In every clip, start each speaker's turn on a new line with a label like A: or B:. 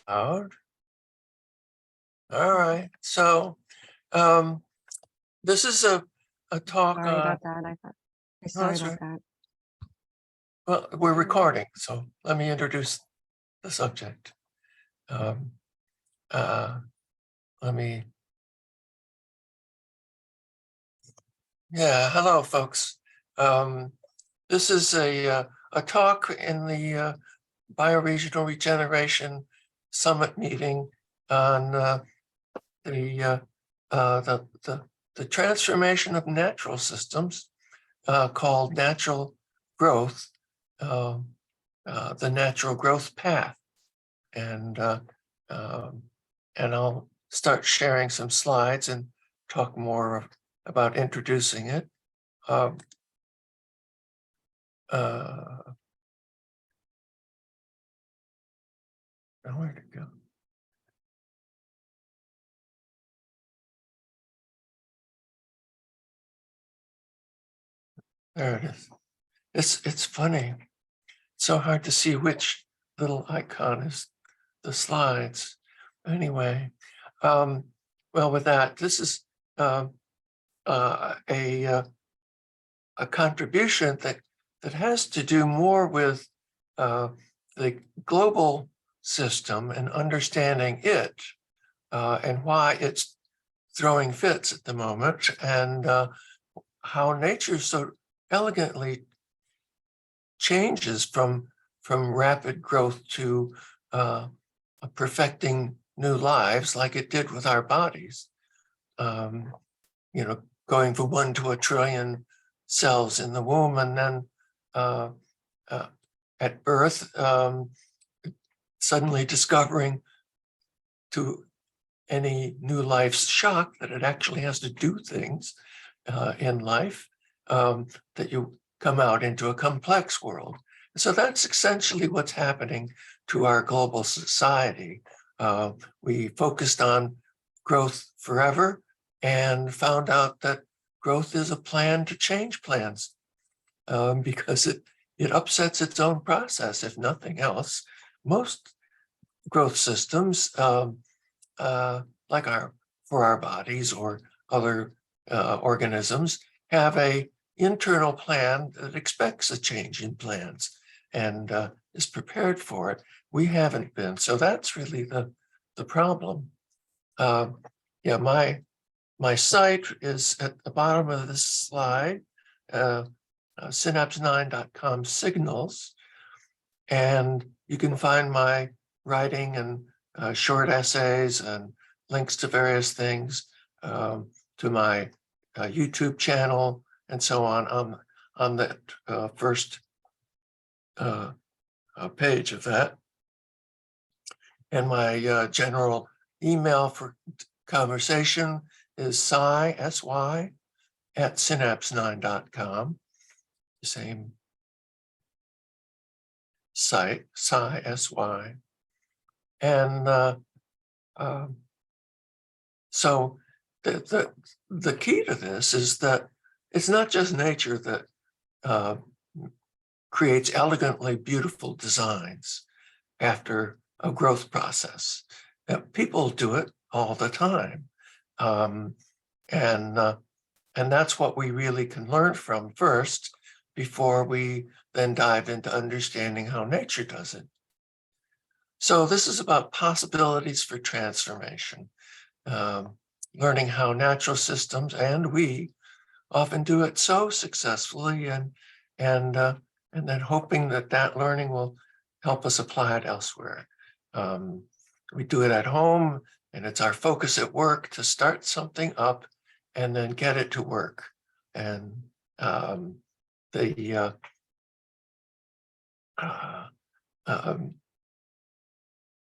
A: Out. All right. So this is a talk
B: Sorry
A: on,
B: about that.
A: no,
B: Sorry
A: that's
B: about
A: right.
B: that.
A: Well, we're recording, so let me introduce the subject. Um, uh, let me, yeah, hello, folks. This is a talk in the Bioregional Regeneration Summit meeting on the transformation of natural systems called natural growth, the natural growth path. And I'll start sharing some slides and talk more about introducing it. Where to go? There it is. It's funny. It's so hard to see which little icon is the slides. Anyway, well, with that, this is a contribution that has to do more with the global system and understanding it and why it's throwing fits at the moment, and how nature so elegantly changes from rapid growth to perfecting new lives, like it did with our bodies. Going from 1 to 1 trillion cells in the womb, and then at birth, suddenly discovering, to any new life's shock, that it actually has to do things in life, that you come out into a complex world. So that's essentially what's happening to our global society. We focused on growth forever and found out that growth is a plan to change plans, because it upsets its own process, if nothing else. Most growth systems, like for our bodies or other organisms, have a internal plan that expects a change in plans and is prepared for it. We haven't been, so that's really the problem. Yeah, my site is at the bottom of this slide, synapse9.com signals, and you can find my writing and short essays and links to various things, to my YouTube channel and so on that first page of that. And my general email for conversation is sy at synapse9.com, the same site, sy. And so the key to this is that it's not just nature that creates elegantly beautiful designs after a growth process. People do it all the time. And that's what we really can learn from first, before we then dive into understanding how nature does it. So this is about possibilities for transformation, learning how natural systems, and we often do it so successfully, and then hoping that learning will help us apply it elsewhere. We do it at home, and it's our focus at work to start something up and then get it to work. And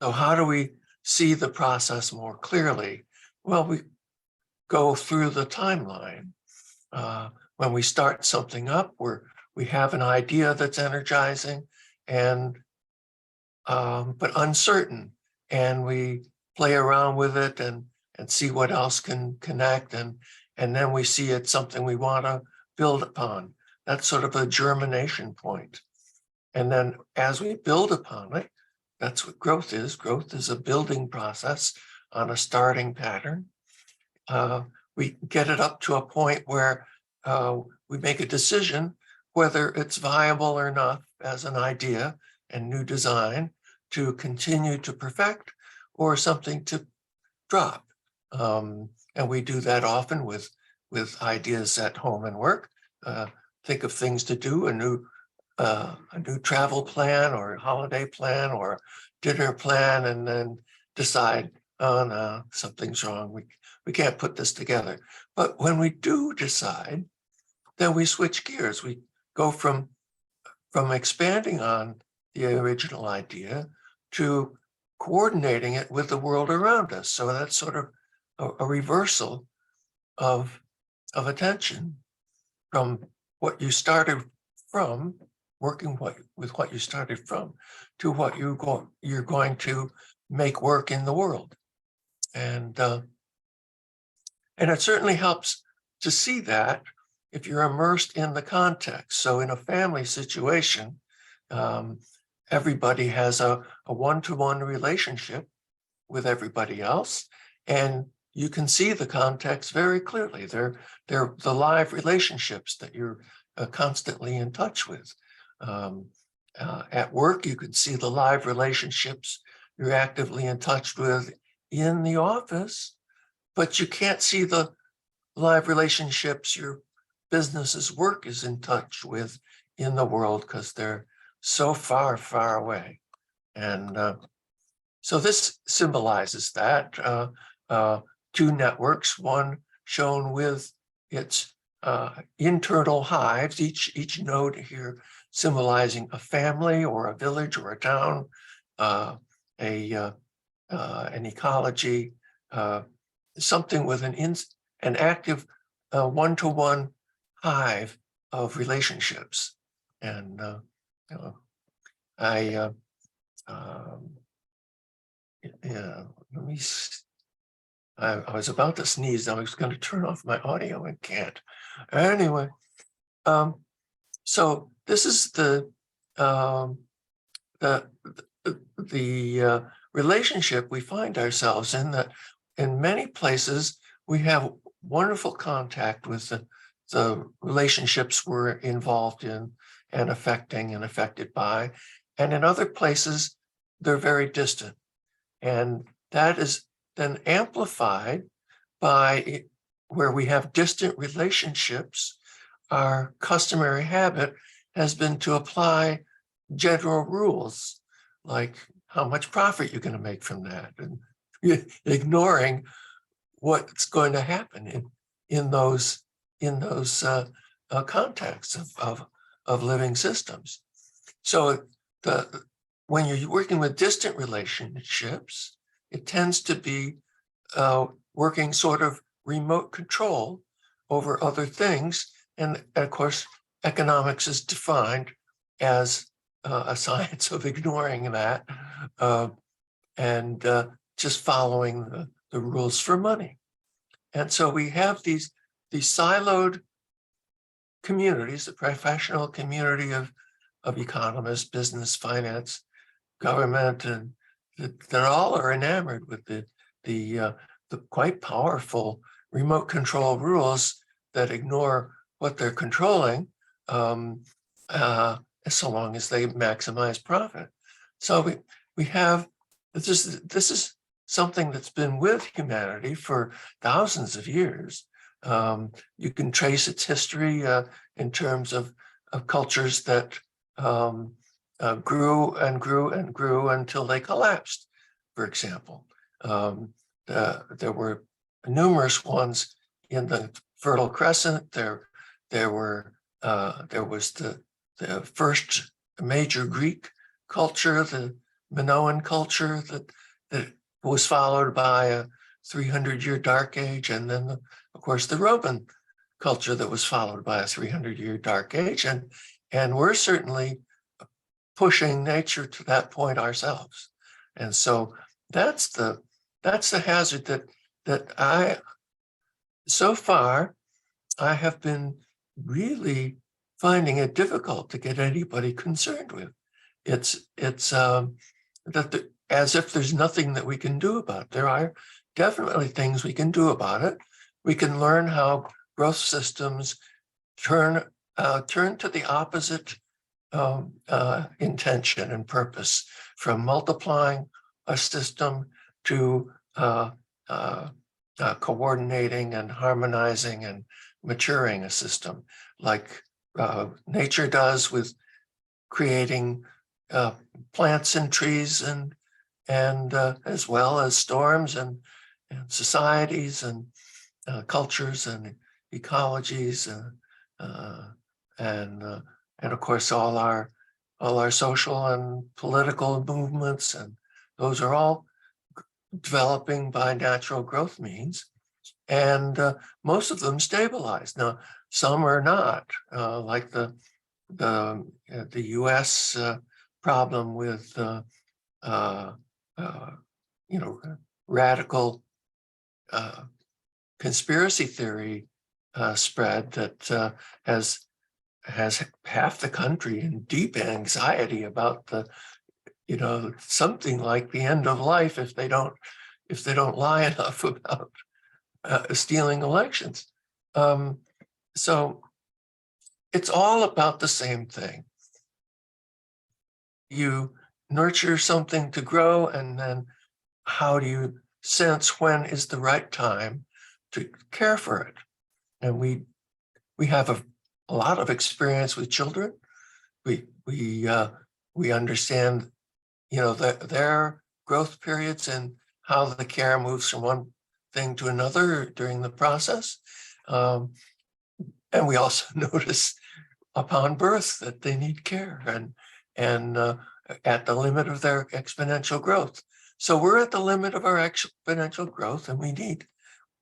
A: so how do we see the process more clearly? Well, we go through the timeline. When we start something up, we have an idea that's energizing and but uncertain, and we play around with it and see what else can connect, and then we see it's something we want to build upon. That's sort of a germination point. And then as we build upon it, That's what growth is. Growth is a building process on a starting pattern. We get it up to a point where we make a decision whether it's viable or not as an idea and new design to continue to perfect, or something to drop. And we do that often with ideas at home and work. Think of things to do, a new travel plan or a holiday plan or dinner plan, and then decide, oh no, something's wrong. We can't put this together. But when we do decide, then we switch gears. We go from expanding on the original idea to coordinating it with the world around us. So that's sort of a reversal of attention from what you started from, working with what you started from, to what you're going to make work in the world. And it certainly helps to see that if you're immersed in the context. So in a family situation, everybody has a one-to-one relationship with everybody else, and you can see the context very clearly. They're the live relationships that you're constantly in touch with. At work, you can see the live relationships you're actively in touch with in the office, but you can't see the live relationships your business's work is in touch with in the world, because they're so far, far away. And so this symbolizes that. Two networks, one shown with its internal hives, each node here symbolizing a family or a village or a town, an ecology, something with an active one-to-one hive of relationships. And yeah, let me. I was about to sneeze. I was going to turn off my audio and can't. Anyway, so this is the relationship we find ourselves in. That in many places we have wonderful contact with the relationships we're involved in and affecting and affected by, and in other places they're very distant, and that is then amplified by where we have distant relationships. Our customary habit has been to apply general rules, like how much profit you're going to make from that, and ignoring what's going to happen in those contexts of living systems. So when you're working with distant relationships, it tends to be working sort of remote control over other things. And of course, economics is defined as a science of ignoring that and just following the rules for money. And so we have these siloed communities, the professional community of economists, business, finance, government, and that all are enamored with the quite powerful remote control rules that ignore what they're controlling, so long as they maximize profit. So we have this is something that's been with humanity for thousands of years. You can trace its history in terms of cultures that grew and grew and grew until they collapsed. For example, there were numerous ones in the Fertile Crescent. There was the first major Greek culture, the Minoan culture, that was followed by a 300-year dark age, and then of course the Roman culture that was followed by a 300-year dark age, and we're certainly pushing nature to that point ourselves. And so that's the hazard that so far I have been really finding it difficult to get anybody concerned with. It's as if there's nothing that we can do about it. There are definitely things we can do about it. We can learn how growth systems turn to the opposite intention and purpose, from multiplying a system to coordinating and harmonizing and maturing a system, like nature does with creating plants and trees and as well as storms and societies and cultures and ecologies and of course all our social and political movements, and those are all developing by natural growth means, and most of them stabilize. Now, some are not, like the U.S. Problem with radical conspiracy theory spread that has half the country in deep anxiety about something like the end of life if they don't lie enough about stealing elections. So it's all about the same thing. You nurture something to grow, and then how do you sense when is the right time to care for it? And we have a lot of experience with children. We understand, their growth periods and how the care moves from one thing to another during the process. And we also notice upon birth that they need care and at the limit of their exponential growth. So we're at the limit of our exponential growth, and we need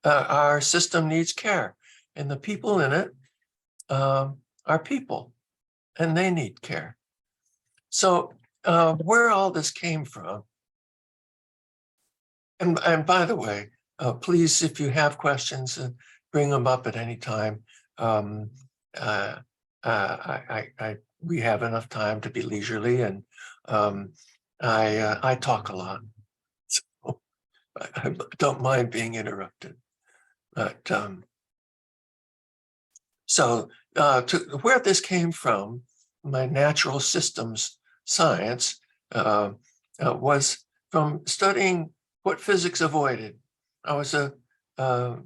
A: our system needs care, and the people in it are people, and they need care. So where all this came from, and by the way, please, if you have questions, bring them up at any time. We have enough time to be leisurely, and I talk a lot, so I don't mind being interrupted. But so to where this came from, my natural systems science was from studying what physics avoided. I was I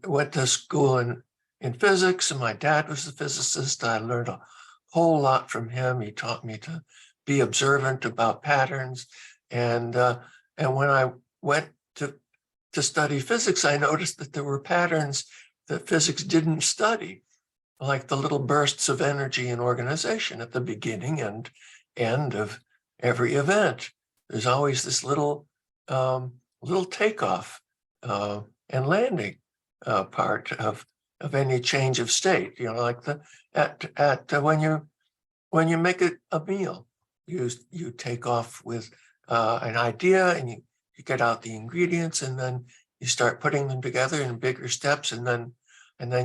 A: went to school in physics, and my dad was a physicist. I learned a whole lot from him. He taught me to be observant about patterns, and when I went to study physics, I noticed that there were patterns that physics didn't study, like the little bursts of energy in organization at the beginning and end of every event. There's always this little takeoff and landing part of any change of state. Like when you make a meal, you take off with an idea, and you get out the ingredients, and then you start putting them together in bigger steps, and then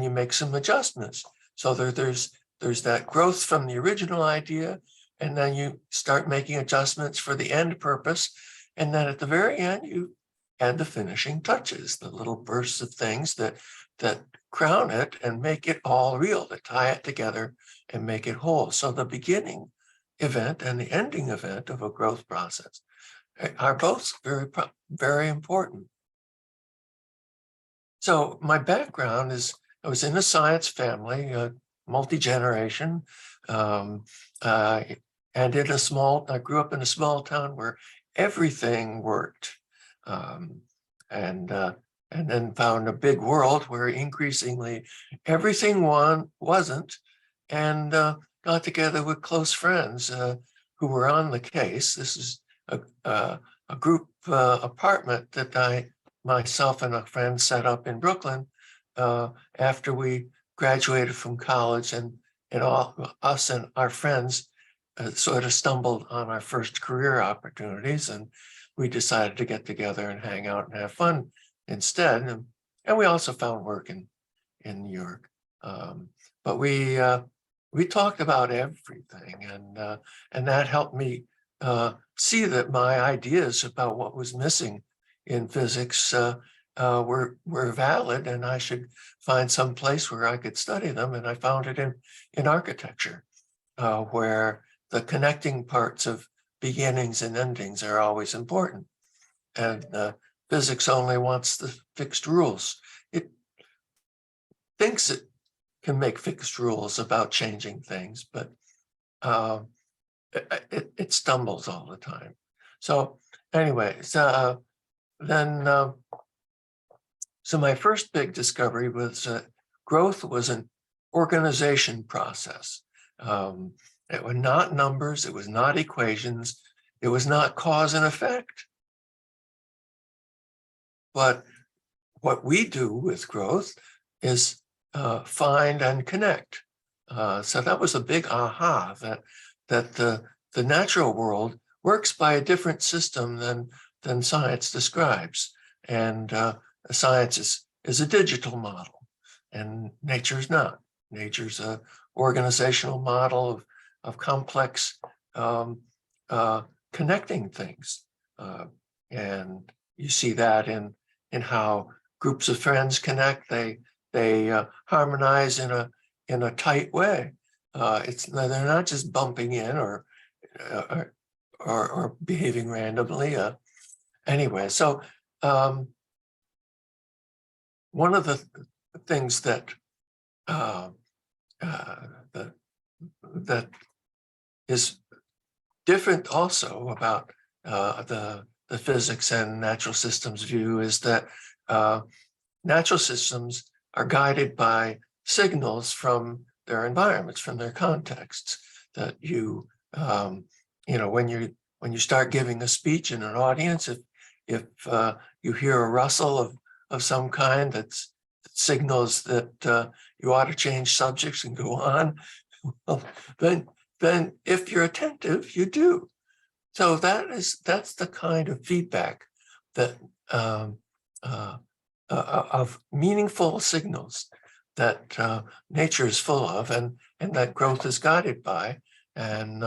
A: you make some adjustments. So there's that growth from the original idea, and then you start making adjustments for the end purpose, and then at the very end you add the finishing touches, the little bursts of things that crown it and make it all real, that tie it together and make it whole. So the beginning event and the ending event of a growth process are both very, very important. So my background is, I was in a science family, multi-generation, and I grew up in a small town where everything worked, and then found a big world where increasingly everything wasn't, and got together with close friends who were on the case. This is a group apartment that myself and a friend set up in Brooklyn after we graduated from college, and us and our friends sort of stumbled on our first career opportunities, and we decided to get together and hang out and have fun instead. And we also found work in New York. But we talked about everything, and that helped me see that my ideas about what was missing in physics were valid, and I should find some place where I could study them. And I found it in architecture, where the connecting parts of beginnings and endings are always important. And physics only wants the fixed rules. It thinks it can make fixed rules about changing things, but it stumbles all the time. So anyway, so my first big discovery was growth was an organization process. It was not numbers, it was not equations, it was not cause and effect. But what we do with growth is find and connect. So that was a big aha, that the natural world works by a different system than science describes. And science is a digital model, and nature's not. Nature's a organizational model of complex connecting things. And you see that in how groups of friends connect. They harmonize in a tight way. They're not just bumping in or behaving randomly. Anyway, so one of the things that is different also about the physics and natural systems view is that natural systems are guided by signals from their environments, from their contexts. That you when you start giving a speech in an audience, if you hear a rustle of some kind that signals that you ought to change subjects and go on, well, then if you're attentive, you do. So that's the kind of feedback that of meaningful signals that nature is full of, and that growth is guided by. And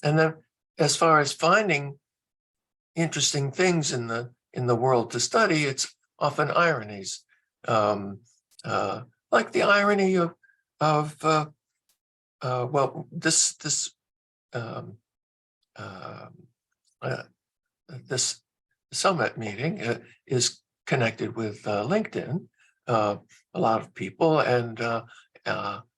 A: then, as far as finding interesting things in the world to study, it's often ironies, like the irony of well, this summit meeting is connected with LinkedIn, a lot of people, and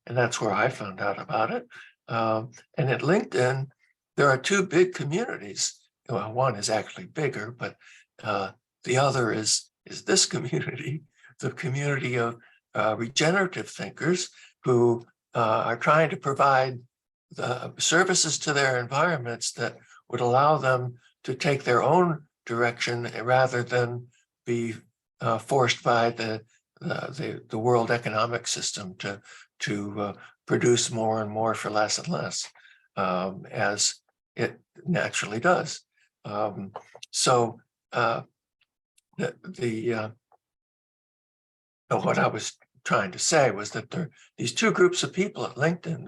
A: that's where I found out about it. And at LinkedIn, there are two big communities. Well, one is actually bigger, but the other is this community, the community of regenerative thinkers who are trying to provide the services to their environments that would allow them to take their own direction rather than be forced by the world economic system to produce more and more for less and less, as it naturally does. So what I was trying to say was that there are these two groups of people at LinkedIn.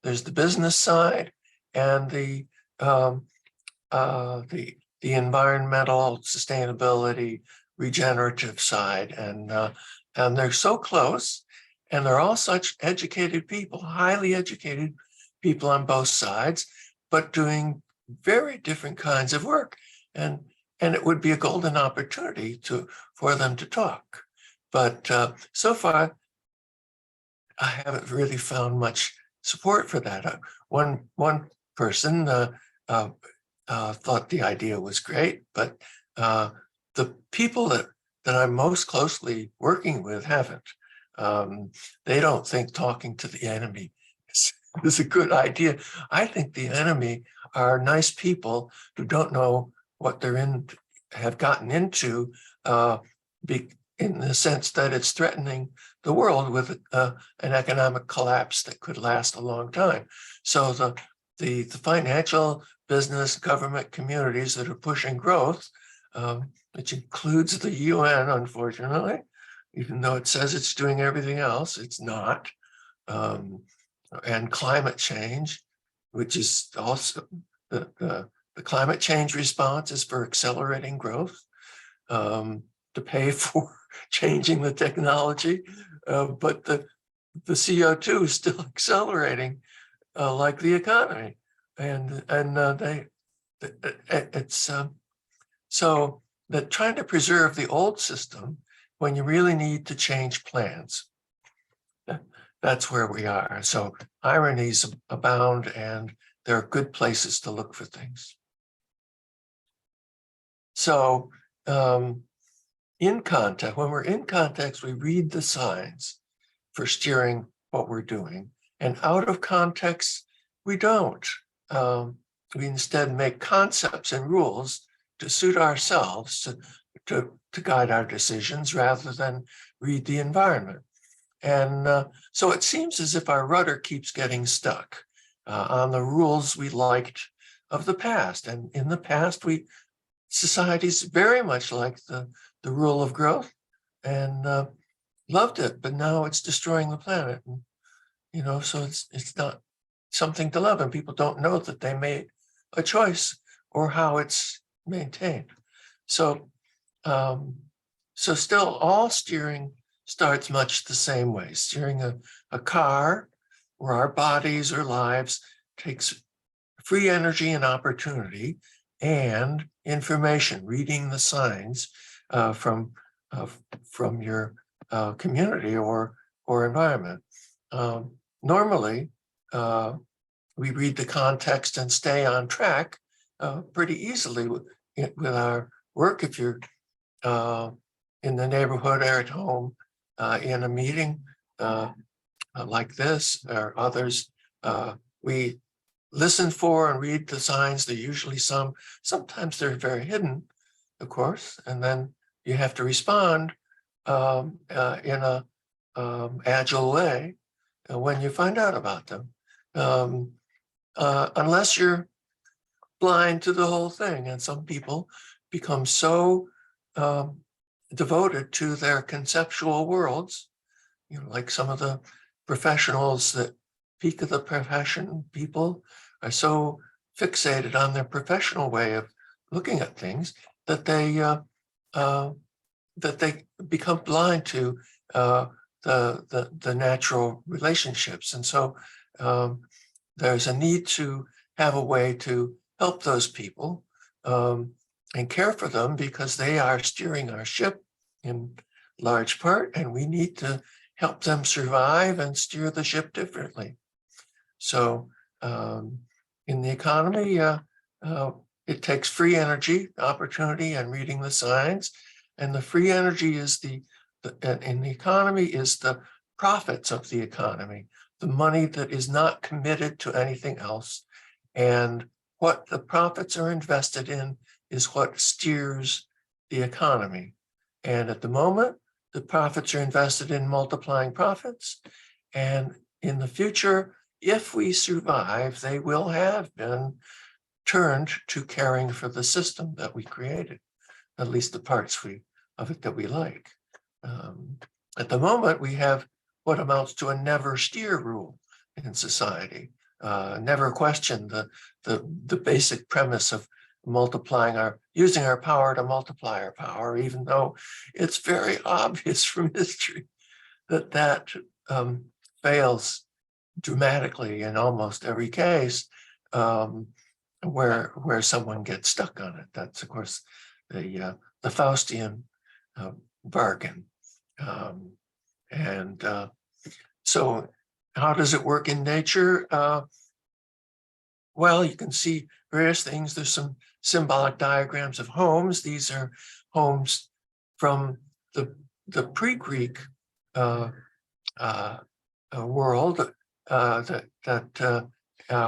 A: There's the business side and the environmental sustainability regenerative side, and they're so close, and they're all such educated people, highly educated people on both sides, but doing very different kinds of work, and it would be a golden opportunity for them to talk. But so far, I haven't really found much support for that. One person thought the idea was great, but the people that I'm most closely working with haven't. They don't think talking to the enemy is a good idea. I think the enemy are nice people who don't know what have gotten into, in the sense that it's threatening the world with an economic collapse that could last a long time. So the financial, business, government communities that are pushing growth, which includes the UN, unfortunately, even though it says it's doing everything else, it's not. And climate change, which is also the climate change response is for accelerating growth, to pay for changing the technology, but the CO2 is still accelerating, like the economy, and it's so that trying to preserve the old system when you really need to change plans. That's where we are. So ironies abound, and there are good places to look for things. So in context, when we're in context, we read the signs for steering what we're doing, and out of context, we don't. We instead make concepts and rules to suit ourselves, to guide our decisions rather than read the environment. And so it seems as if our rudder keeps getting stuck on the rules we liked of the past. And in the past, societies very much liked the rule of growth and loved it, but now it's destroying the planet. And, so it's not something to love, and people don't know that they made a choice or how it's maintained. So, still all steering starts much the same way. Steering a car or our bodies or lives takes free energy and opportunity and information, reading the signs from your community or environment. Normally, we read the context and stay on track pretty easily with our work. If you're in the neighborhood or at home, in a meeting like this or others, we listen for and read the signs. They're usually sometimes they're very hidden, of course, and then you have to respond in a agile way when you find out about them, unless you're blind to the whole thing. And some people become so devoted to their conceptual worlds, like some of the professionals that peak of the profession people are so fixated on their professional way of looking at things that they become blind to the natural relationships. And so there's a need to have a way to help those people and care for them, because they are steering our ship in large part, and we need to help them survive and steer the ship differently. So in the economy, it takes free energy, opportunity, and reading the signs. And the free energy is in the economy is the profits of the economy, the money that is not committed to anything else. And what the profits are invested in is what steers the economy. And at the moment, the profits are invested in multiplying profits. And in the future, if we survive, they will have been turned to caring for the system that we created, at least the parts of it that we like. At the moment, we have what amounts to a never steer rule in society. Never question the basic premise of using our power to multiply our power, even though it's very obvious from history that fails dramatically in almost every case where someone gets stuck on it. That's, of course, the Faustian bargain. So how does it work in nature? Well, you can see various things. There's some symbolic diagrams of homes. These are homes from the pre-Greek world,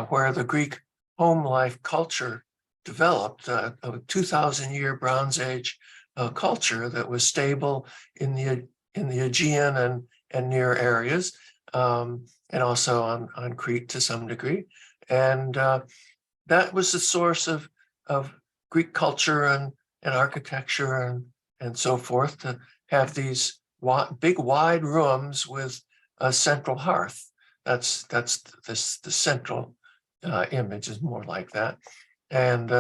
A: where the Greek home life culture developed, a 2,000-year Bronze Age culture that was stable in the Aegean and near areas, and also on Crete to some degree. And that was the source of Greek culture and architecture and so forth, to have these big wide rooms with a central hearth. That's the central image is more like that. And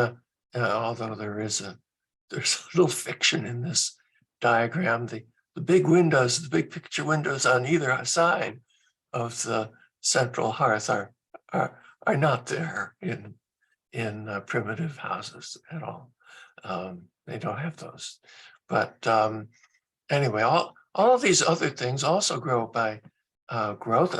A: although there's a little fiction in this diagram, the big windows, the big picture windows on either side of the central hearth are not there in primitive houses at all. They don't have those. But anyway, all of these other things also grow by growth.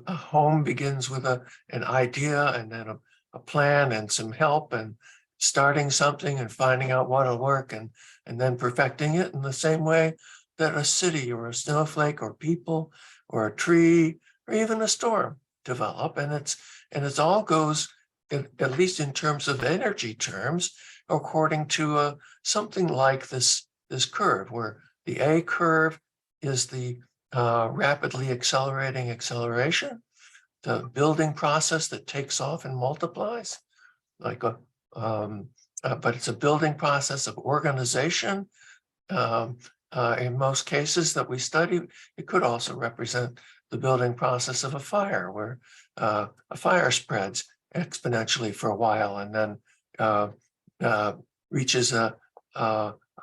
A: A home begins with an idea, and then a plan and some help, and starting something and finding out what'll work, and then perfecting it in the same way that a city or a snowflake or people or a tree or even a storm develop. And it's all goes, at least in terms of energy terms, according to something like this curve, where the A curve is the rapidly accelerating acceleration, the building process that takes off and multiplies, like but it's a building process of organization. In most cases that we study, it could also represent the building process of a fire, where a fire spreads exponentially for a while and then reaches a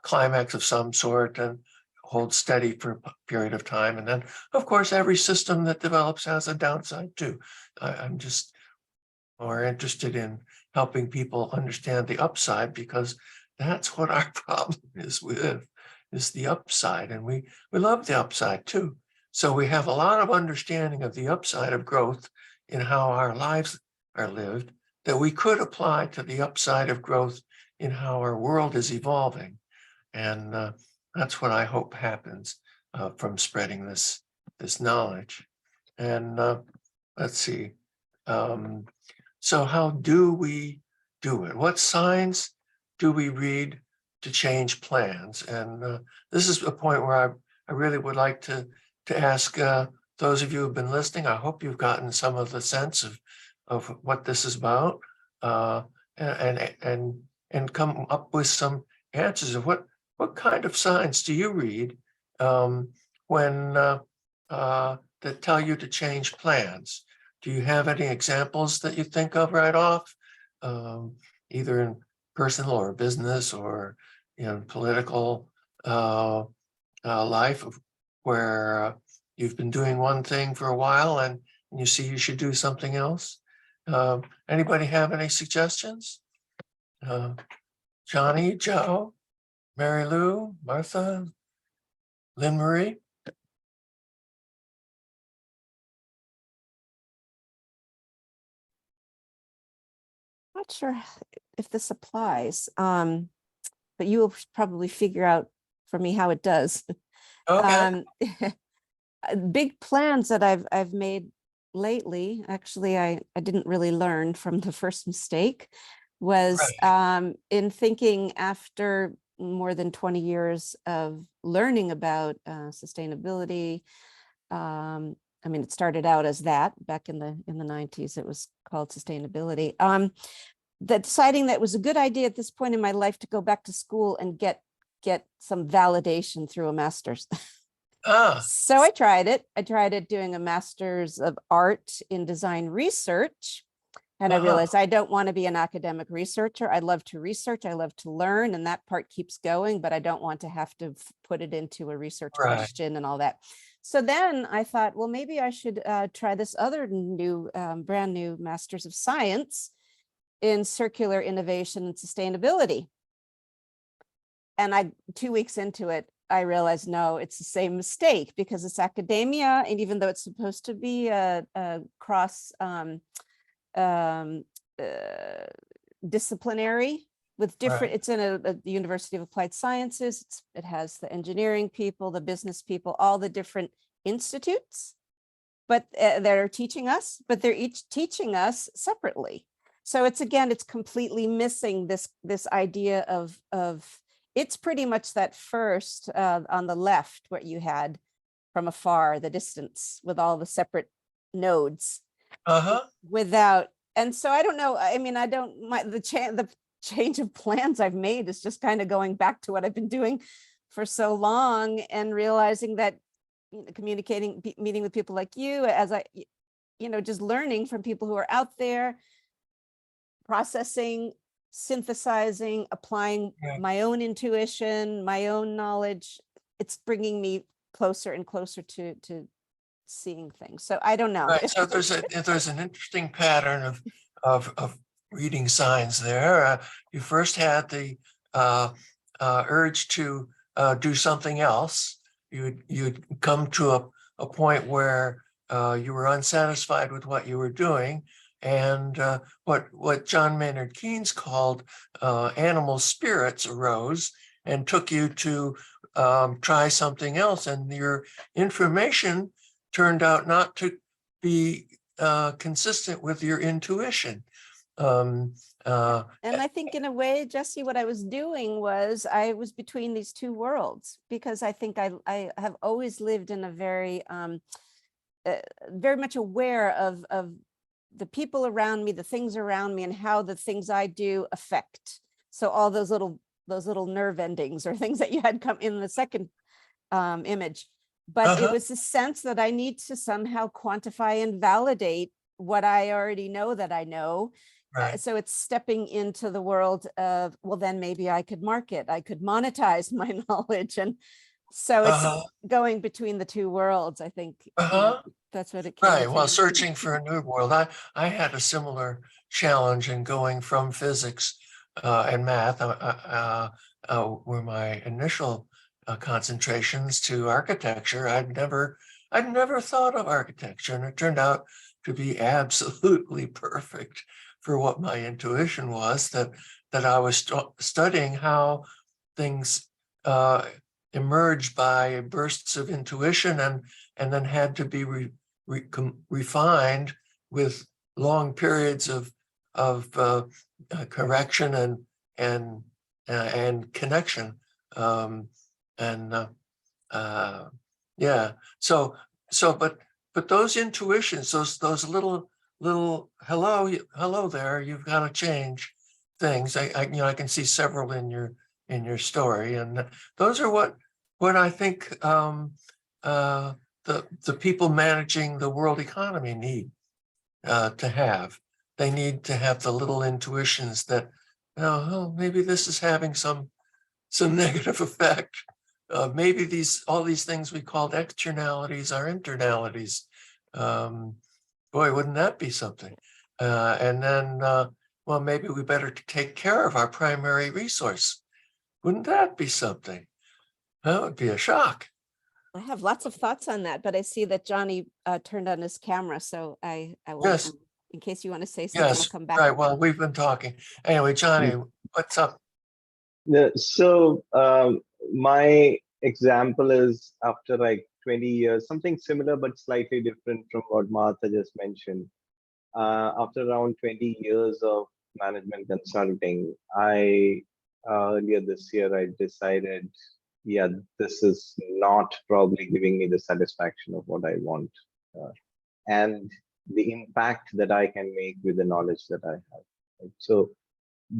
A: climax of some sort and holds steady for a period of time. And then, of course, every system that develops has a downside too. I'm just more interested in helping people understand the upside, because that's what our problem is with, is the upside. And we love the upside too. So we have a lot of understanding of the upside of growth in how our lives are lived that we could apply to the upside of growth in how our world is evolving. And that's what I hope happens from spreading this knowledge. And let's see. So how do we do it? What signs do we read to change plans? And this is a point where I really would like to ask those of you who've been listening. I hope you've gotten some of the sense of what this is about, and come up with some answers of what kind of signs do you read when that tell you to change plans? Do you have any examples that you think of right off, either in personal or business or political life, where you've been doing one thing for a while and you see you should do something else? Anybody have any suggestions? Johnny, Joe, Mary Lou, Martha, Lynn Marie?
B: Not sure if this applies, but you will probably figure out for me how it does.
A: Okay.
B: Big plans that I've made lately, actually, I didn't really learn from the first mistake, was in thinking after more than 20 years of learning about sustainability. I mean, it started out as that back in the 90s. It was called sustainability. That deciding that it was a good idea at this point in my life to go back to school and get some validation through a master's. So I tried it. I tried it doing a master's of art in design research. And I realized I don't want to be an academic researcher. I love to research. I love to learn, and that part keeps going, but I don't want to have to put it into a research question and all that. So then I thought, well, maybe I should try this other new, brand new Master's of Science in Circular Innovation and Sustainability. And 2 weeks into it, I realized, no, it's the same mistake, because it's academia. And even though it's supposed to be a cross disciplinary with different, it's in the University of Applied Sciences. It has the engineering people, the business people, all the different institutes, but that are teaching us, but they're each teaching us separately. So it's completely missing this idea of it's pretty much that first on the left, what you had from afar, the distance with all the separate nodes. Without, and so I don't know. I mean, the change of plans I've made is just kind of going back to what I've been doing for so long, and realizing that communicating, meeting with people like you, as I, just learning from people who are out there, processing synthesizing, applying
A: Yeah.
B: my own intuition, my own knowledge. It's bringing me closer and closer to seeing things. So I don't know.
A: Right, so there's an interesting pattern of reading signs there. You first had the urge to do something else. You'd come to a point where you were unsatisfied with what you were doing, and what John Maynard Keynes called animal spirits arose and took you to try something else, and your information turned out not to be consistent with your intuition.
B: And I think in a way, Jesse, what I was doing was I was between these two worlds, because I think I have always lived in a very, very much aware of the people around me, the things around me, and how the things I do affect. So all those little nerve endings or things that you had come in the second image. But it was the sense that I need to somehow quantify and validate what I already know that I know.
A: Right.
B: So it's stepping into the world of, well, then maybe I could market, I could monetize my knowledge. And so it's going between the two worlds. I think that's what it came
A: Right.
B: to.
A: Well, searching for a new world. I had a similar challenge in going from physics and math, were my initial concentrations, to architecture. I'd never thought of architecture, and it turned out to be absolutely perfect for what my intuition was, that I was studying how things emerged by bursts of intuition and then had to be refined with long periods of correction and connection. Yeah. But those intuitions, those little hello there, you've got to change things. I can see several in your story, and those are what I think the people managing the world economy need to have. They need to have the little intuitions that, oh, maybe this is having some negative effect. Maybe all these things we called externalities are internalities. Boy, wouldn't that be something? And then, well, maybe we better take care of our primary resource. Wouldn't that be something? That would be a shock.
B: I have lots of thoughts on that, but I see that Johnny turned on his camera, so I will,
A: Yes.
B: in case you want to say something, I'll
A: Yes,
B: come back.
A: right. Well, we've been talking. Anyway, Johnny, what's up?
C: So my example is after like 20 years, something similar but slightly different from what Martha just mentioned. After around 20 years of management consulting, earlier this year, I decided, yeah, this is not probably giving me the satisfaction of what I want and the impact that I can make with the knowledge that I have. Right? So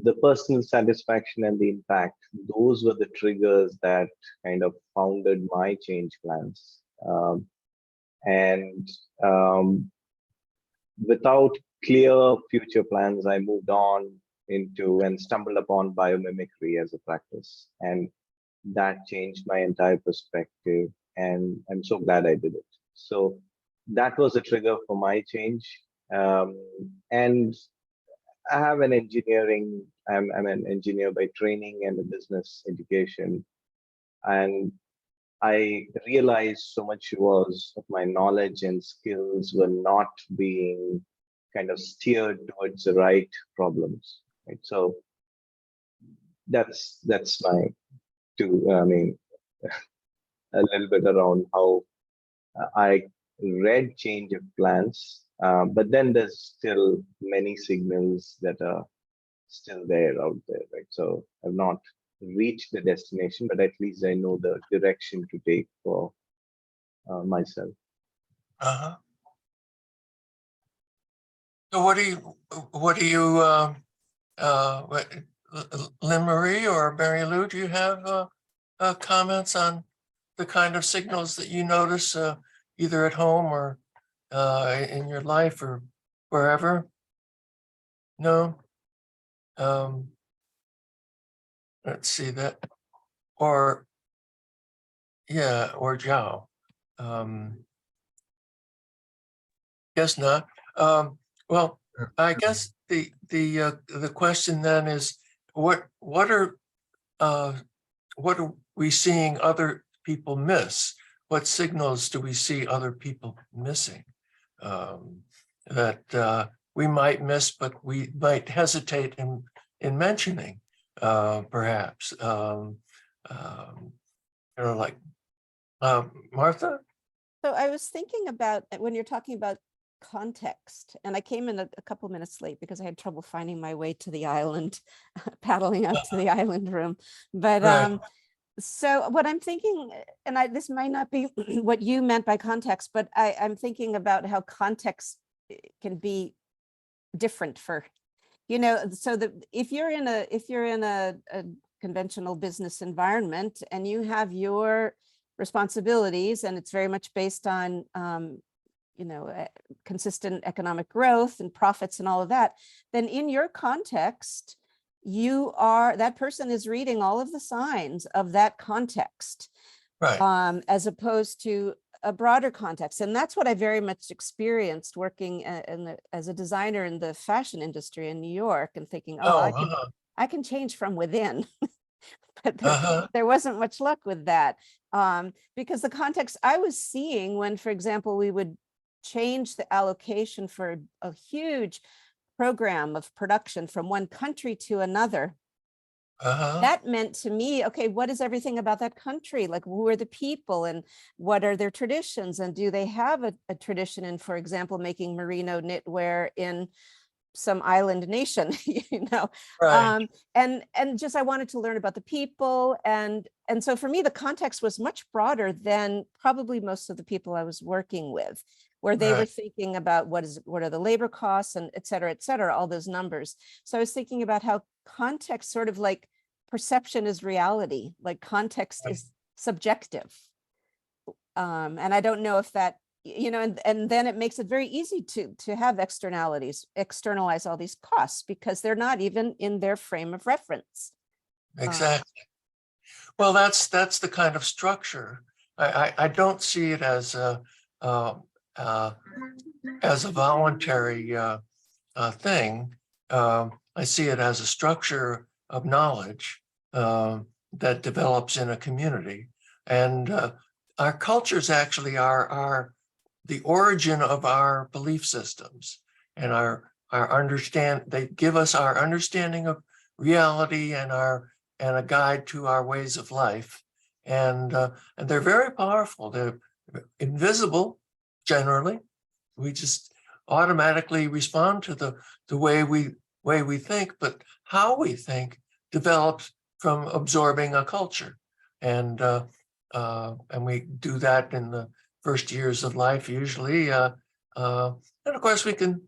C: the personal satisfaction and the impact, those were the triggers that kind of founded my change plans. Without clear future plans, I moved on into and stumbled upon biomimicry as a practice. And that changed my entire perspective. And I'm so glad I did it. So that was a trigger for my change. And I have an engineering, I'm an engineer by training and a business education. And I realized so much of my knowledge and skills were not being kind of steered towards the right problems. Right? So that's my a little bit around how I read change of plans, but then there's still many signals that are still there out there, right? So I've not reached the destination, but at least I know the direction to take for myself.
A: So what do you Lynn Marie or Mary Lou, do you have comments on the kind of signals that you notice either at home or in your life or wherever? No? let's see that, or yeah, or Zhao. Guess not. Well, I guess the question then is, what are we seeing other people miss? What signals do we see other people missing that we might miss, but we might hesitate in mentioning, perhaps? Like Martha?
B: So I was thinking about when you're talking about context, and I came in a couple minutes late because I had trouble finding my way to the island, paddling out to the island room. But
A: Right.
B: so what I'm thinking, and this might not be what you meant by context, but I'm thinking about how context can be different for, so that if you're in a conventional business environment and you have your responsibilities and it's very much based on consistent economic growth and profits and all of that, then in your context, that person is reading all of the signs of that context,
A: Right.
B: as opposed to a broader context. And that's what I very much experienced working as a designer in the fashion industry in New York, and thinking,
A: Oh,
B: I can change from within. But
A: uh-huh.
B: there wasn't much luck with that, because the context I was seeing when, for example, we would change the allocation for a huge program of production from one country to another,
A: Uh-huh.
B: that meant to me, okay, what is everything about that country? Like, who are the people and what are their traditions? And do they have a tradition in, for example, making merino knitwear in some island nation,
A: Right.
B: and just I wanted to learn about the people, and so for me the context was much broader than probably most of the people I was working with, where they were
A: Right.
B: thinking about what are the labor costs and et cetera, all those numbers. So I was thinking about how context, sort of like perception is reality, like context
A: Right.
B: is subjective, and I don't know if that, and then it makes it very easy to have externalize all these costs because they're not even in their frame of reference.
A: Exactly. Well, that's the kind of structure. I don't see it as a voluntary thing. I see it as a structure of knowledge that develops in a community, and our cultures actually are the origin of our belief systems and our they give us our understanding of reality and a guide to our ways of life, and they're very powerful. They're invisible generally. We just automatically respond to the way we think, but how we think develops from absorbing a culture, and we do that in the first years of life usually, and of course we can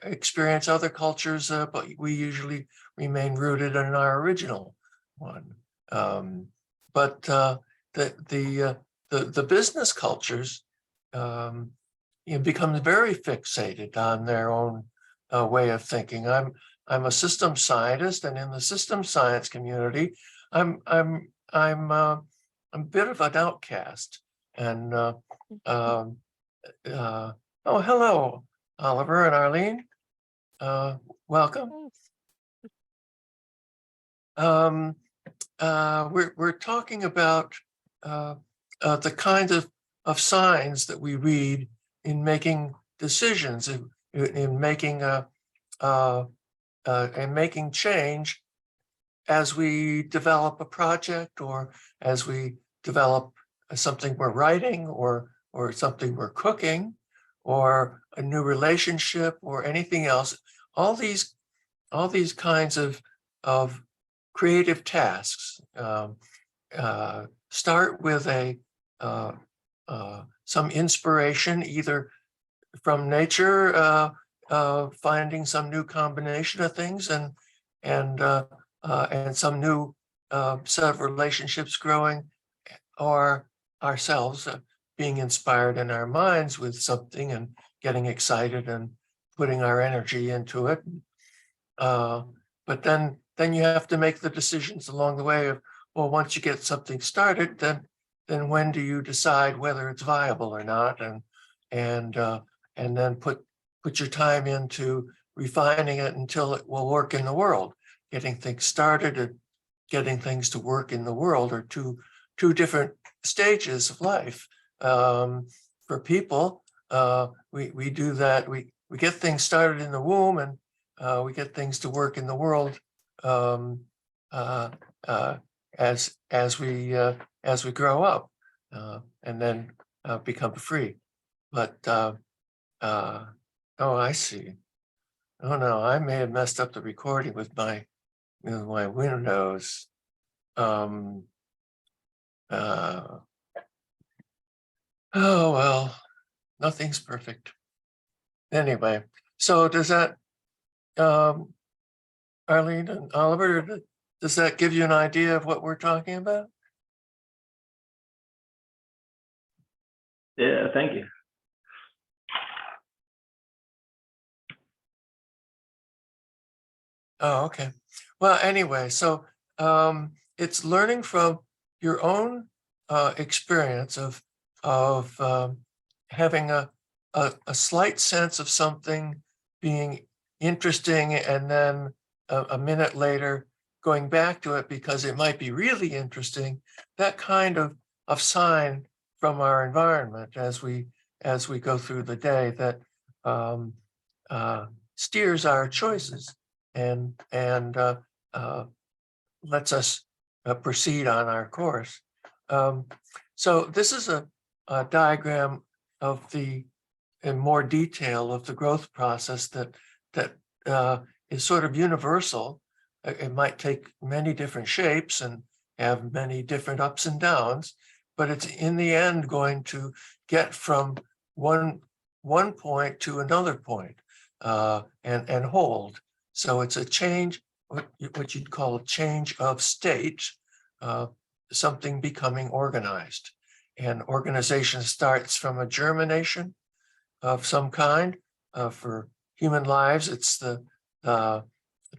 A: experience other cultures, but we usually remain rooted in our original one. But the business cultures become very fixated on their own way of thinking. I'm a systems scientist, and in the systems science community, I'm a bit of an outcast. And oh, hello, Oliver and Arlene. Welcome. We're talking about the kind of signs that we read in making decisions, in making and making change as we develop a project, or as we develop something we're writing, or something we're cooking, or a new relationship, or anything else. All these kinds of creative tasks start with some inspiration, either from nature, finding some new combination of things, and some new set of relationships growing, or ourselves being inspired in our minds with something and getting excited and putting our energy into it. But then then you have to make the decisions along the way of, well, once you get something started, then when do you decide whether it's viable or not, and then put your time into refining it until it will work in the world. Getting things started and getting things to work in the world are two different stages of life. For people, we do that. We get things started in the womb, and we get things to work in the world as we grow up, and then become free. But oh, I see. Oh no, I may have messed up the recording with my Windows. Oh well, nothing's perfect. Anyway, so does that, Arlene and Oliver, does that give you an idea of what we're talking about?
D: Yeah, thank you.
A: Oh, okay. Well, anyway, so it's learning from your own experience of having a slight sense of something being interesting, and then a minute later going back to it because it might be really interesting. That kind of sign from our environment as we go through the day that steers our choices and lets us proceed on our course. So this is a diagram of in more detail of the growth process that is sort of universal. It might take many different shapes and have many different ups and downs, but it's in the end going to get from one point to another point and hold. So it's a change, what you'd call a change of state, something becoming organized. And organization starts from a germination of some kind. For human lives, it's the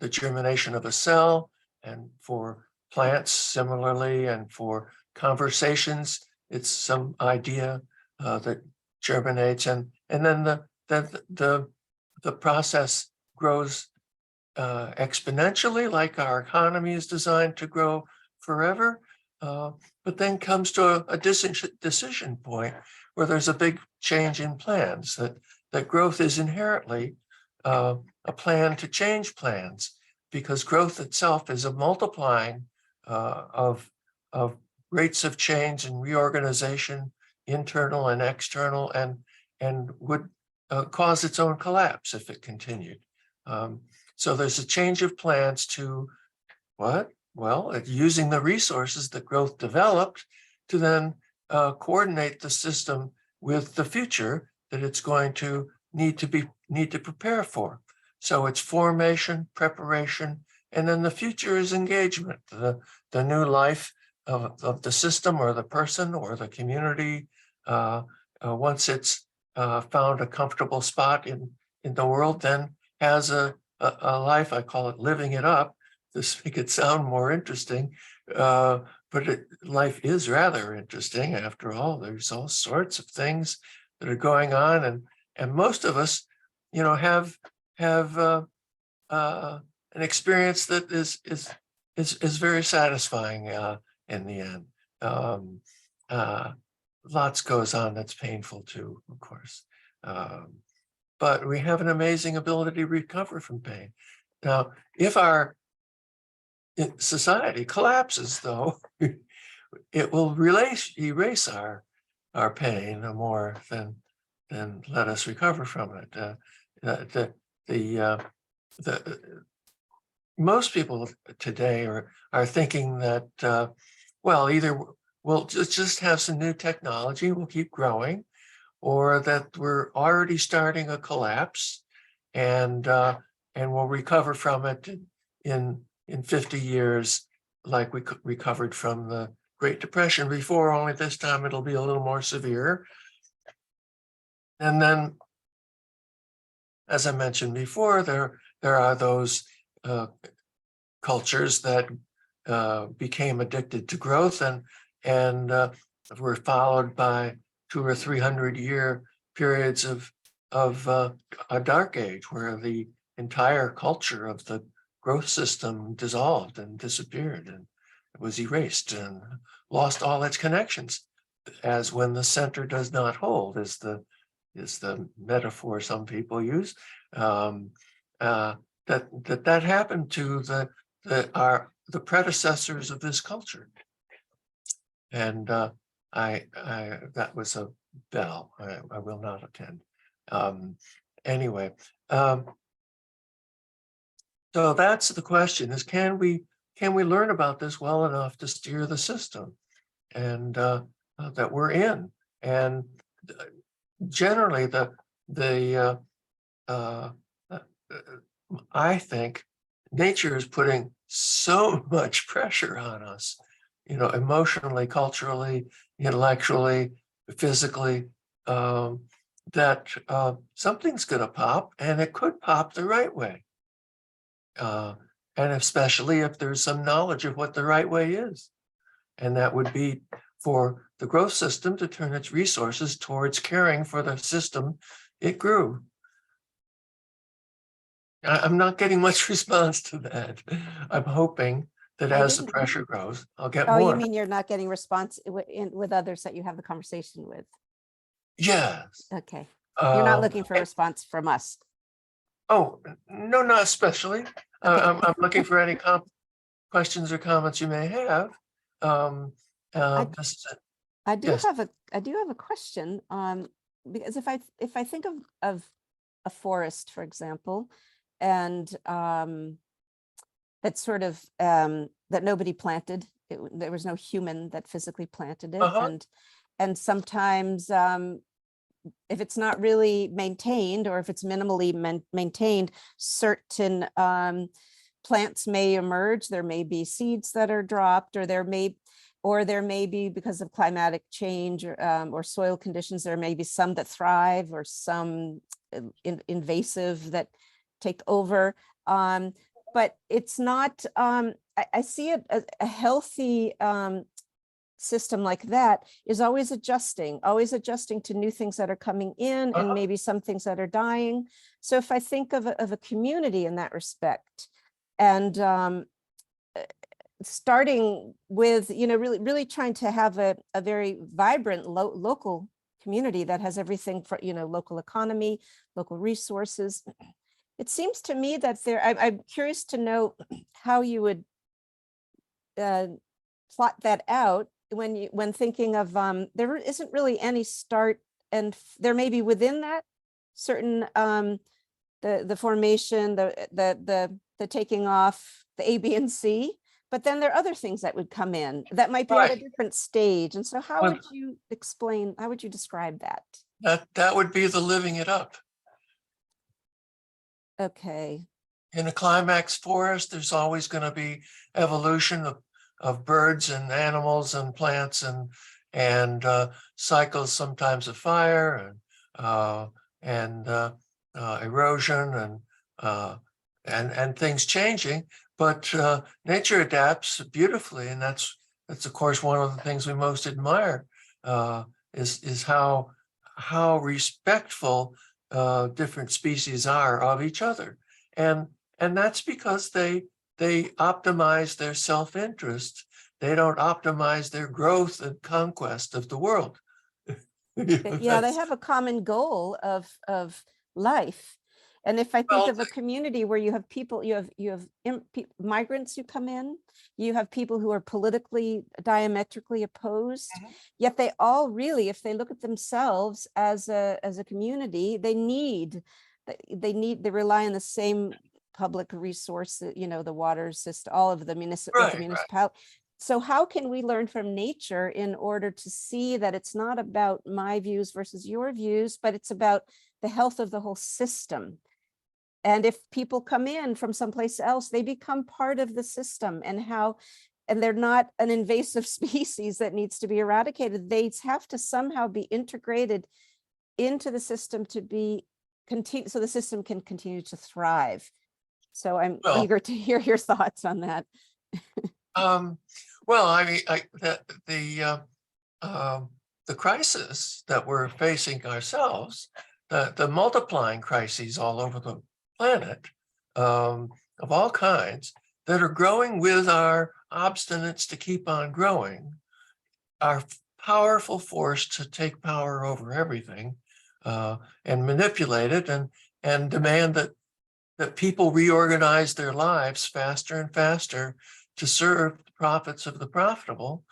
A: germination of a cell, and for plants similarly, and for conversations, it's some idea that germinates, and then the process grows exponentially, like our economy is designed to grow forever, but then comes to a decision point where there's a big change in plans, that growth is inherently a plan to change plans, because growth itself is a multiplying of rates of change and reorganization, internal and external, and would cause its own collapse if it continued. So there's a change of plans to what? Well, using the resources that growth developed to then coordinate the system with the future that it's going to need to prepare for. So it's formation, preparation, and then the future is engagement, the new life of the system or the person or the community. Once it's found a comfortable spot in the world, then has a life. I call it living it up. This make it sound more interesting, but life is rather interesting after all. There's all sorts of things that are going on, and most of us, have an experience that is very satisfying in the end. Lots goes on that's painful too, of course. But we have an amazing ability to recover from pain. Now, if our society collapses, though, it will erase our pain more than let us recover from it. Most people today are thinking that well, either we'll just have some new technology, we'll keep growing, or that we're already starting a collapse, and we'll recover from it in 50 years, like we recovered from the Great Depression before, only this time it'll be a little more severe. And then, as I mentioned before, there are those cultures that became addicted to growth and were followed by 200 or 300-year periods of a dark age where the entire culture of the growth system dissolved and disappeared and was erased and lost all its connections, as when the center does not hold is the metaphor some people use. That happened to the predecessors of this culture. And that was a bell. I will not attend. Anyway, so that's the question: is can we learn about this well enough to steer the system and that we're in? And generally, I think nature is putting so much pressure on us, emotionally, culturally, intellectually, physically, that something's going to pop, and it could pop the right way. And especially if there's some knowledge of what the right way is. And that would be for the growth system to turn its resources towards caring for the system it grew. I'm not getting much response to that. I'm hoping that as the pressure grows, I'll get
B: Oh,
A: more.
B: you mean you're not getting response with others that you have the conversation with?
A: Yes.
B: Okay. You're not looking for a response from us.
A: Oh, no, not especially. I'm looking for any questions or comments you may have. This is it.
B: I do
A: Yes.
B: have a question. Because if I think of a forest, for example, and that sort of that nobody planted, there was no human that physically planted it, and sometimes if it's not really maintained, or if it's minimally maintained, certain plants may emerge. There may be seeds that are dropped, or there may be, because of climatic change or soil conditions, there may be some that thrive or some invasive that take over. But it's not, I see it as a healthy system like that is always adjusting to new things that are coming in, and maybe some things that are dying. So if I think of a community in that respect, and starting with, really trying to have a very vibrant local community that has everything for, local economy, local resources. It seems to me that I'm curious to know how you would plot that out when thinking of, there isn't really any start, and there may be within that certain, the formation, the taking off, the A, B, and C, but then there are other things that would come in that might be at a different stage. And so how would you describe that?
A: That would be the living it up.
B: Okay.
A: In a climax forest, there's always going to be evolution of birds and animals and plants and cycles, sometimes of fire and erosion and things changing. But nature adapts beautifully, and that's of course one of the things we most admire is how respectful different species are of each other, and that's because they optimize their self-interest. They don't optimize their growth and conquest of the world.
B: Yeah, they have a common goal of life. And if I think of a community where you have people, you have migrants who come in, you have people who are politically diametrically opposed, yet they all really, if they look at themselves as a community, they rely on the same public resource, the water system, all of the municipality. So how can we learn from nature in order to see that it's not about my views versus your views, but it's about the health of the whole system? And if people come in from someplace else, they become part of the system, and they're not an invasive species that needs to be eradicated. They have to somehow be integrated into the system so the system can continue to thrive. So I'm
A: Well,
B: eager to hear your thoughts on that.
A: Well, I mean, the crisis that we're facing ourselves, the multiplying crises all over the planet, of all kinds, that are growing with our obstinance to keep on growing, are powerful force to take power over everything, and manipulate it, and demand that people reorganize their lives faster and faster to serve the profits of the profitable,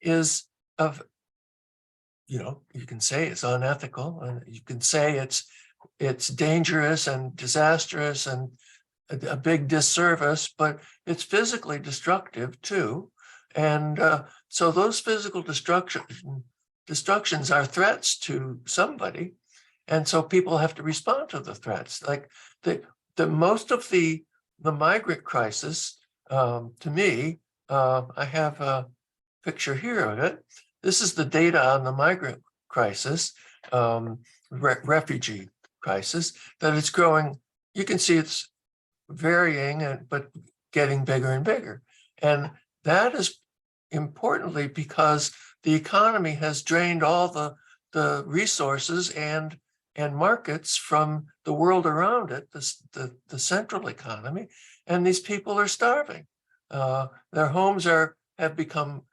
A: is of, you can say it's unethical, and you can say it's dangerous and disastrous and a big disservice, but it's physically destructive too. And so those physical destructions are threats to somebody. And so people have to respond to the threats. Like the most of the migrant crisis, to me, I have a picture here of it. This is the data on the migrant crisis, refugee crisis, that it's growing. You can see it's varying, but getting bigger and bigger. And that is importantly because the economy has drained all the resources and markets from the world around it, the central economy, and these people are starving. Their homes have become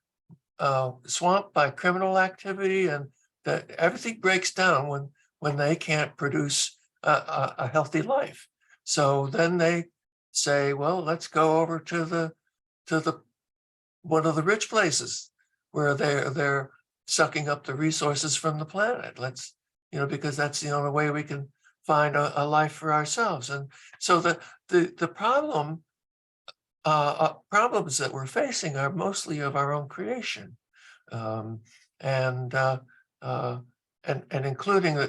A: swamped by criminal activity, and that everything breaks down when they can't produce a healthy life. So then they say, well, let's go over to the one of the rich places where they're sucking up the resources from the planet. Let's, because that's the only way we can find a life for ourselves. And so the problems that we're facing are mostly of our own creation, and including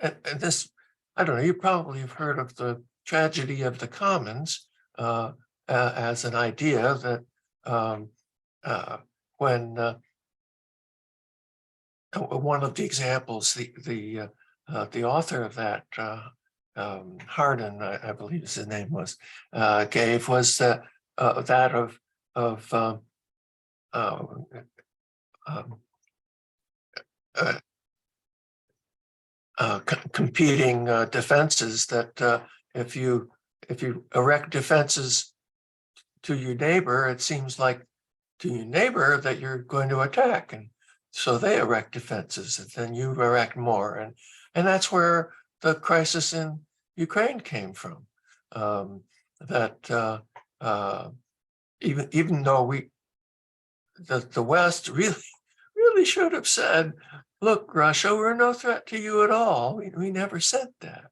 A: and this, I don't know, you probably have heard of the tragedy of the commons as an idea that when one of the examples, the author of that, Hardin, I believe his name was, gave was that of competing defenses, that if you erect defenses to your neighbor, it seems like to your neighbor that you're going to attack, and so they erect defenses, and then you erect more, and that's where the crisis in Ukraine came from. That even though the West really should have said, look, Russia, we're no threat to you at all. We never said that.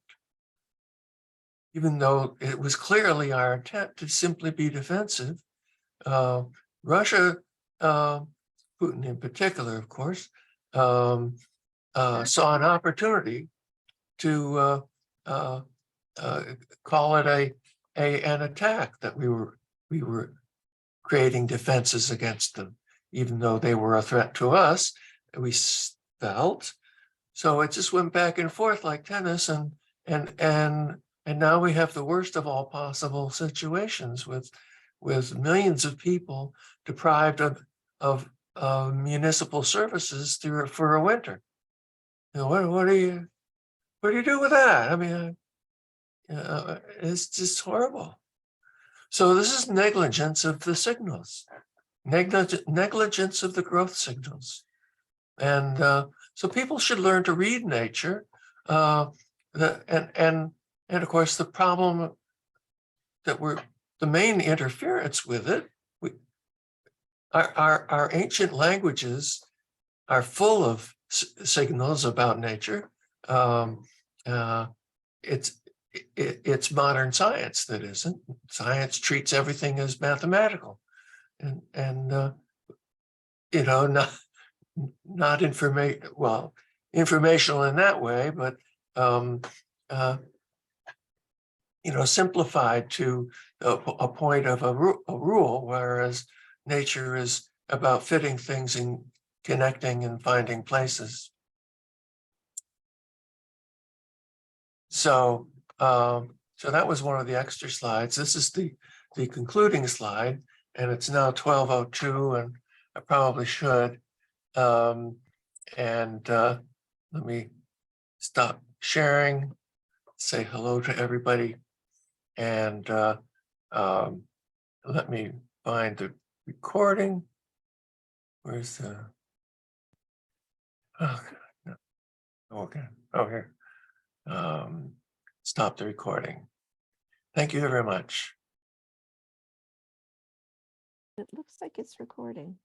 A: Even though it was clearly our intent to simply be defensive. Russia, Putin in particular, of course, saw an opportunity to call it an attack, that we were creating defenses against them, even though they were a threat to us. We felt. So it just went back and forth like tennis, and now we have the worst of all possible situations with millions of people deprived of municipal services for a winter. What do you do with that? I mean, it's just horrible. So this is negligence of the signals, negligence of the growth signals. And so people should learn to read nature. And of course, the problem that the main interference with it, our ancient languages are full of signals about nature. It's modern science that isn't. Science treats everything as mathematical, and not informational in that way, but simplified to a point of a rule, whereas nature is about fitting things and connecting and finding places. So So that was one of the extra slides. This is the concluding slide, and it's now 12:02, and I probably should. Let me stop sharing, say hello to everybody, and let me find the recording. Where's the? Oh, no. Okay. Oh, here. Stop the recording. Thank you very much.
B: It looks like it's recording.